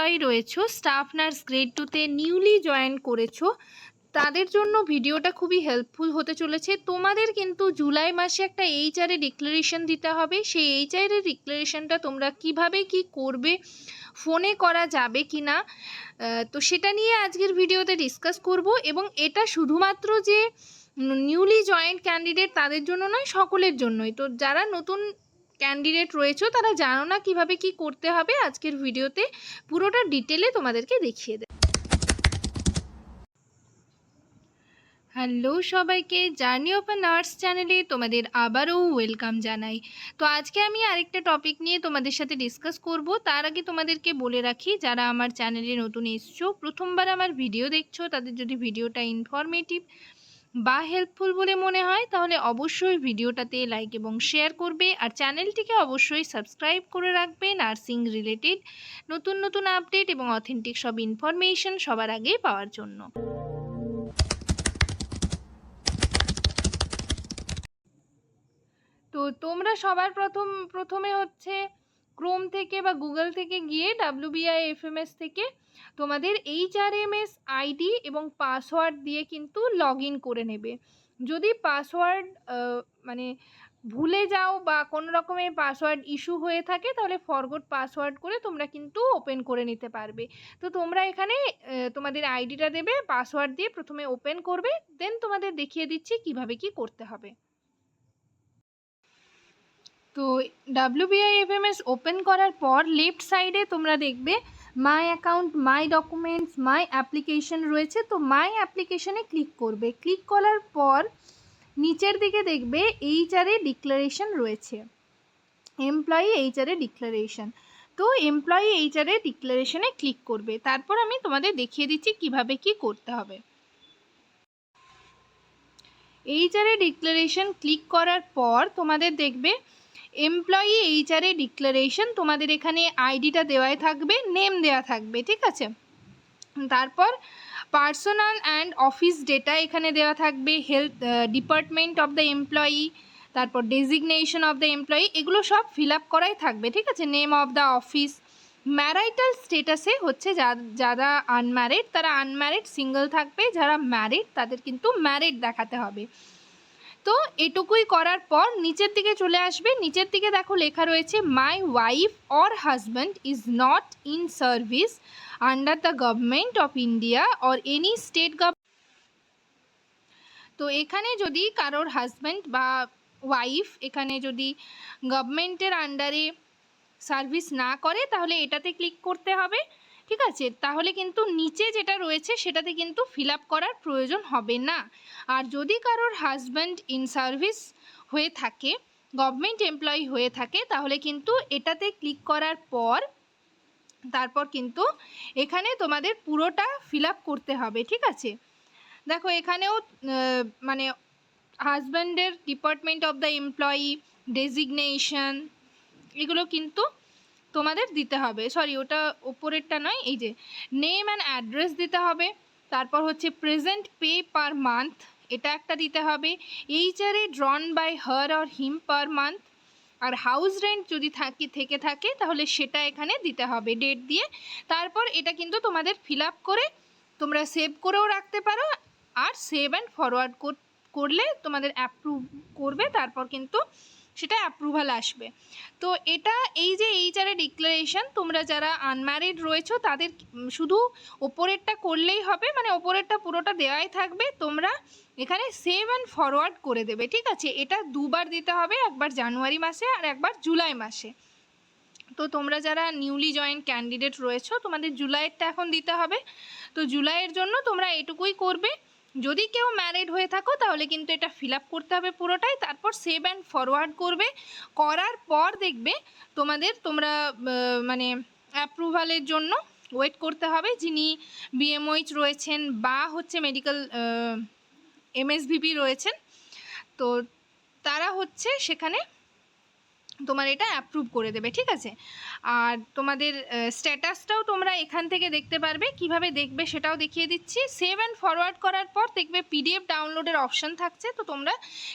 Employee রয়েছো, staff nurse grade 2-তে newly join করেছো, তাদের জন্য ভিডিওটা খুবই হেল্পফুল হতে চলেছে। তোমাদের কিন্তু জুলাই মাসে একটা এইচআরএ ডিক্লারেশন দিতে হবে। সেই এইচআরএ ডিক্লারেশনটা তোমরা কিভাবে কি করবে, ফোনে করা যাবে কি না, তো সেটা নিয়ে আজকের ভিডিওতে ডিসকাস করব। এবং এটা শুধুমাত্র যে নিউলি জয়েন্ট ক্যান্ডিডেট তাদের জন্য নয়, সকলের জন্যই। তো যারা নতুন ক্যান্ডিডেট রয়েছে তারা জানো না কিভাবে কি করতে হবে, আজকের ভিডিওতে পুরোটা ডিটেলে তোমাদেরকে দেখিয়ে দেব। হ্যালো সবাইকে, জার্নি অফ আ নার্স চ্যানেলে তোমাদের আবারও ওয়েলকাম জানাই। তো আজকে আমি আরেকটা টপিক নিয়ে তোমাদের সাথে ডিসকাস করব। তার আগে তোমাদেরকে বলে রাখি, যারা আমার চ্যানেলে নতুন এসছো, প্রথমবার আমার ভিডিও দেখছো, তাদের যদি ভিডিওটা ইনফরমেটিভ বা হেল্পফুল বলে মনে হয় তাহলে অবশ্যই ভিডিওটাতে লাইক এবং শেয়ার করবে। আর চ্যানেলটিকে অবশ্যই সাবস্ক্রাইব করে রাখবে নার্সিং রিলেটেড নতুন নতুন আপডেট এবং অথেন্টিক সব ইনফরমেশন সবার আগে পাওয়ার জন্য। তো তোমরা সবার প্রথমে হচ্ছে ক্রোম থেকে বা গুগল থেকে গিয়ে WBIFMS থেকে তোমাদের HRMS আইডি এবং পাসওয়ার্ড দিয়ে কিন্তু লগ ইন করে নেবে। যদি পাসওয়ার্ড মানে ভুলে যাও বা কোনো রকমের পাসওয়ার্ড ইস্যু হয়ে থাকে তাহলে ফরগট পাসওয়ার্ড করে তোমরা কিন্তু ওপেন করে নিতে পারবে। তো তোমরা এখানে তোমাদের আইডিটা দেবে, পাসওয়ার্ড দিয়ে প্রথমে ওপেন করবে, দেন তোমাদের দেখিয়ে দিচ্ছি কিভাবে কি করতে হবে। তো WBIFMS ওপেন করার পর লেফট সাইডে তোমরা দেখবে my account, my documents, my application রয়েছে। তো মাই অ্যাপ্লিকেশনে ক্লিক করবে। ক্লিক করার পর নিচের দিকে দেখবে এইচআরএ ডিক্লারেশন রয়েছে, এমপ্লয়ি এইচআরএ ডিক্লারেশন। তো এমপ্লয়ি এইচআরএ ডিক্লারেশনে ক্লিক করবে। তারপর আমি তোমাদের দেখিয়ে দিচ্ছি কিভাবে কি করতে হবে। এইচআরএ ডিক্লারেশন ক্লিক করার পর তোমাদের দেখবে এমপ্লয়ি এইচআরএ ডিক্লারেশন, তোমাদের এখানে আইডিটা দেওয়াই থাকবে, নেম দেওয়া থাকবে, ঠিক আছে। তারপর পার্সোনাল অ্যান্ড অফিস ডেটা এখানে দেওয়া থাকবে, health department of the employee, তারপর ডেজিগনেশন অফ দ্য এমপ্লয়ি, এগুলো সব ফিল আপ করাই থাকবে, ঠিক আছে। Name of the office, marital স্টেটাসে হচ্ছে যারা আনম্যারিড তারা আনম্যারিড সিঙ্গেল থাকবে, যারা ম্যারিড তাদের কিন্তু ম্যারিড দেখাতে হবে। তো এটুকুই করার পর নিচের দিকে চলে আসবে। নিচের দিকে দেখো লেখা রয়েছে my wife or husband is not in service under the government of India or any state government. তো এখানে যদি কারোর হাজব্যান্ড বা ওয়াইফ এখানে যদি গভর্নমেন্টের আন্ডারে সার্ভিস না করে তাহলে এটাতে ক্লিক করতে হবে, ঠিক আছে। তাহলে কিন্তু নিচে যেটা রয়েছে সেটাতে কিন্তু ফিল আপ করার প্রয়োজন হবে না। আর যদি কারোর হাজব্যান্ড ইন সার্ভিস হয়ে থাকে, গভর্নমেন্ট এমপ্লয়ি হয়ে থাকে, তাহলে কিন্তু এটাতে ক্লিক করার পর তারপর কিন্তু এখানে তোমাদের পুরোটা ফিল আপ করতে হবে, ঠিক আছে। দেখো এখানেও মানে হাজব্যান্ডের department of the employee, designation, এগুলো কিন্তু তোমাদের দিতে হবে। সরি, ওটা ওপরেরটা নয়, এই যে নেম অ্যান্ড অ্যাড্রেস দিতে হবে। তারপর হচ্ছে প্রেজেন্ট পে পার মান্থ, এটা একটা দিতে হবে। HRA drawn by her or him per month. আর হাউস রেন্ট যদি থেকে থাকে তাহলে সেটা এখানে দিতে হবে ডেট দিয়ে। তারপর এটা কিন্তু তোমাদের ফিল আপ করে তোমরা সেভ করেও রাখতে পারো, আর সেভ অ্যান্ড ফরওয়ার্ড করলে তোমাদের অ্যাপ্রুভ করবে, তারপর কিন্তু সেটা অ্যাপ্রুভাল আসবে। তো এটা এই যে এইচআরএ ডিক্লারেশন, তোমরা যারা আনম্যারিড রয়েছো তাদের শুধু ওপরেরটা করলেই হবে, মানে ওপরেরটা পুরোটা দেওয়াই থাকবে, তোমরা এখানে সেভ অ্যান্ড ফরওয়ার্ড করে দেবে, ঠিক আছে। এটা দুবার দিতে হবে, একবার জানুয়ারি মাসে আর একবার জুলাই মাসে। তো তোমরা যারা নিউলি জয়েন ক্যান্ডিডেট রয়েছো তোমাদের জুলাইয়েরটা এখন দিতে হবে। তো জুলাইয়ের জন্য তোমরা এটুকুই করবে। যদি কেউ ম্যারিড হয়ে থাকো তাহলে কিন্তু এটা ফিল আপ করতে হবে পুরোটাই, তারপর সেভ অ্যান্ড ফরওয়ার্ড করবে। করার পর দেখবে তোমরা মানে অ্যাপ্রুভালের জন্য ওয়েট করতে হবে। যিনি বিএমওইচ রয়েছেন বা হচ্ছে মেডিকেল MSVP রয়েছেন, তো তারা হচ্ছে সেখানে তোমার এটা অ্যাপ্রুভ করে দেবে, ঠিক আছে। আর তোমাদের স্ট্যাটাসটাও তোমরা এখান থেকে দেখতে পারবে, কিভাবে দেখবে সেটাও দেখিয়ে দিচ্ছি। সেভ অ্যান্ড ফরওয়ার্ড করার পর দেখবে PDF ডাউনলোডের অপশান থাকছে, তো তোমরা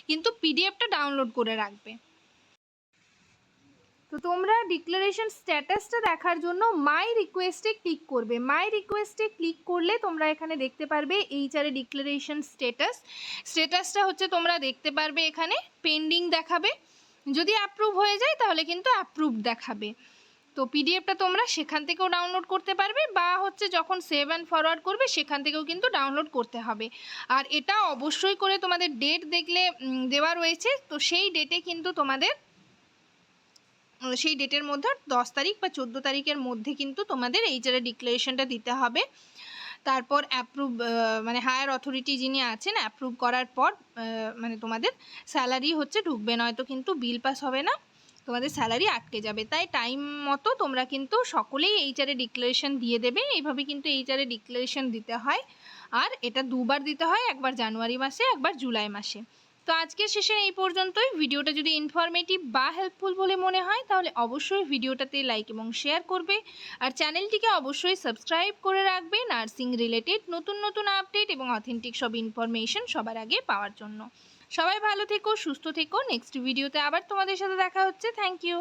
কিন্তু PDFটা ডাউনলোড করে রাখবে। তো তোমরা ডিক্লারেশন স্ট্যাটাসটা দেখার জন্য মাই রিকোয়েস্টে ক্লিক করবে। মাই রিকোয়েস্টে ক্লিক করলে তোমরা এখানে দেখতে পারবে এইচআরএ ডিক্লারেশন স্ট্যাটাসটা হচ্ছে তোমরা দেখতে পারবে এখানে পেন্ডিং দেখাবে, যদি অ্যাপ্রুভ হয়ে যায় তাহলে কিন্তু অ্যাপ্রুভ দেখাবে। তো পিডিএফটা তোমরা সেখান থেকেও ডাউনলোড করতে পারবে বা হচ্ছে যখন সেভ অ্যান্ড ফরওয়ার্ড করবে সেখান থেকেও কিন্তু ডাউনলোড করতে হবে। আর এটা অবশ্যই করে তোমাদের ডেট দেখলে দেওয়া রয়েছে, তো সেই ডেটে কিন্তু তোমাদের সেই ডেটের মধ্যে 10 তারিখ বা 14 তারিখের মধ্যে কিন্তু তোমাদের এইচআরএ ডিক্লারেশনটা দিতে হবে। তারপর অ্যাপ্রুভ মানে হায়ার অথরিটি যিনি আছেন অ্যাপ্রুভ করার পর মানে তোমাদের স্যালারি হচ্ছে ঢুকবে, নয়তো কিন্তু বিল পাস হবে না, তোমাদের স্যালারি আটকে যাবে। তাই টাইম মতো তোমরা কিন্তু সকলেই এইচআরএ ডিক্লারেশন দিয়ে দেবে। এইভাবে কিন্তু এইচআরএ ডিক্লারেশন দিতে হয়, আর এটা দুবার দিতে হয়, একবার জানুয়ারি মাসে একবার জুলাই মাসে। তো আজকের সেশন এই পর্যন্তই। ভিডিওটা যদি ইনফরমেটিভ বা হেল্পফুল বলে মনে হয় তাহলে অবশ্যই ভিডিওটাতে লাইক এবং শেয়ার করবে, আর চ্যানেলটিকে অবশ্যই সাবস্ক্রাইব করে রাখবে নার্সিং রিলেটেড নতুন নতুন আপডেট এবং অথেন্টিক সব ইনফরমেশন সবার আগে পাওয়ার জন্য। সবাই ভালো থেকো, সুস্থ থেকো। নেক্সট ভিডিওতে আবার তোমাদের সাথে দেখা হচ্ছে। Thank you.